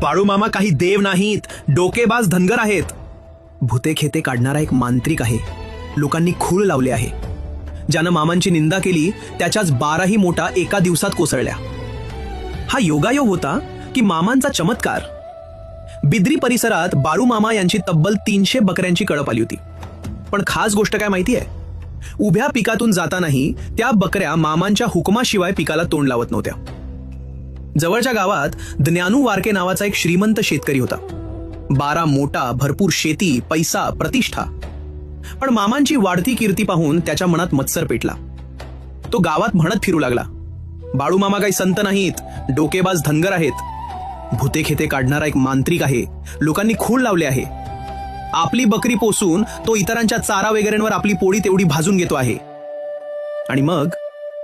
बाळूमामा काही देव नाहीत, डोकेबाज धनगर आहेत. भूते खेते काढणारा एक मांत्रिक आहे. लोकांनी खूळ लावले आहे. ज्यानं मामांची निंदा केली त्याच्याच 12ही मोठा एका दिवसात कोसळल्या. हा योगायोग होता की मामांचा चमत्कार? बिद्री परिसरात बाळूमामा यांची तब्बल 300 बकऱ्यांची कळप आली होती. पण खास गोष्ट काय माहितीये? उभ्या पिकातून जातानाही त्या बकऱ्या मामांच्या हुकमाशिवाय पिकाला तोंड लावत नव्हत्या. जवळच्या गावात ज्ञानू वारके नावाचा एक श्रीमंत शेतकरी होता. 12 मोटा, भरपूर शेती, पैसा, प्रतिष्ठा. पण मामांची वाढती कीर्ती पाहून त्याच्या मनात मत्सर पेटला. तो गावात म्हणत फिरू लागला, बाळूमामा काही संत नाहीत, डोकेबाज धनगर आहेत. भूते खेते काढणारा एक मांत्रिक आहे. लोकांनी खूळ लावले आहे. आपली बकरी पोसून तो इतरांच्या चारा वगैरेंवर आपली पोळी तेवढी भाजून घेतो आहे. आणि मग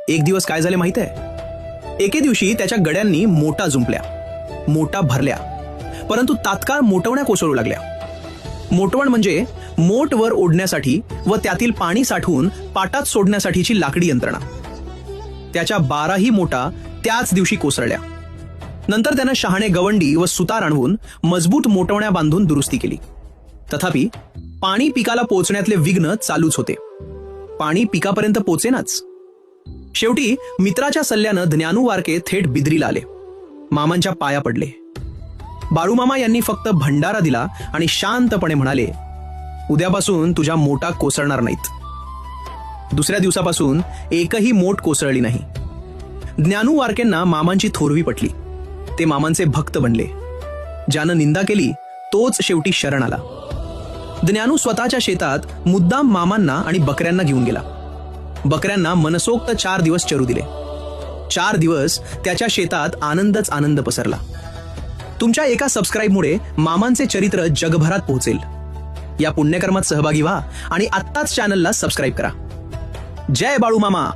एक दिवस काय झाले माहित आहे? एके दिवशी त्याच्या गड्यांनी मोटा जुंपल्या, मोटा भरल्या, परंतु तात्काळ मोटवण्या कोसळू लागल्या. मोटवण म्हणजे मोट वर ओढण्यासाठी व त्यातील पाणी साठवून पाटात सोडण्यासाठीची लाकडी यंत्रणा. त्याच्या 12ही मोटा त्याच दिवशी कोसळल्या. नंतर त्यानं शहाणे गवंडी व सुतार आणून मजबूत मोटवण्या बांधून दुरुस्ती केली. तथापि पाणी पिकाला पोचण्यातले विघ्न चालूच होते. पाणी पिकापर्यंत पोचेनाच. शेवटी मित्राच्या सल्ल्यानं ज्ञानू वारके थेट बिद्रीला आले. मामांच्या पाया पडले. बाळूमामा यांनी फक्त भंडारा दिला आणि शांतपणे म्हणाले, उद्यापासून तुझ्या मोटा कोसळणार नाहीत. दुसऱ्या दिवसापासून एकही मोट कोसळली नाही. ज्ञानू वारकेंना मामांची थोरवी पटली. ते मामांचे भक्त बनले. ज्यानं निंदा केली तोच शेवटी शरण आला. ज्ञानू स्वतःच्या शेतात मुद्दाम मामांना आणि बकऱ्यांना घेऊन गेला. बकऱ्यांना मनसोक्त 4 दिवस चरू दिले. 4 दिवस त्याच्या शेतात आनंदच आनंद पसरला. तुमच्या एका सबस्क्राईबमुळे मामांचे चरित्र जगभरात पोहोचेल. या पुण्यकर्मात सहभागी व्हा आणि आत्ताच चॅनलला सबस्क्राईब करा. जय बाळूमामा.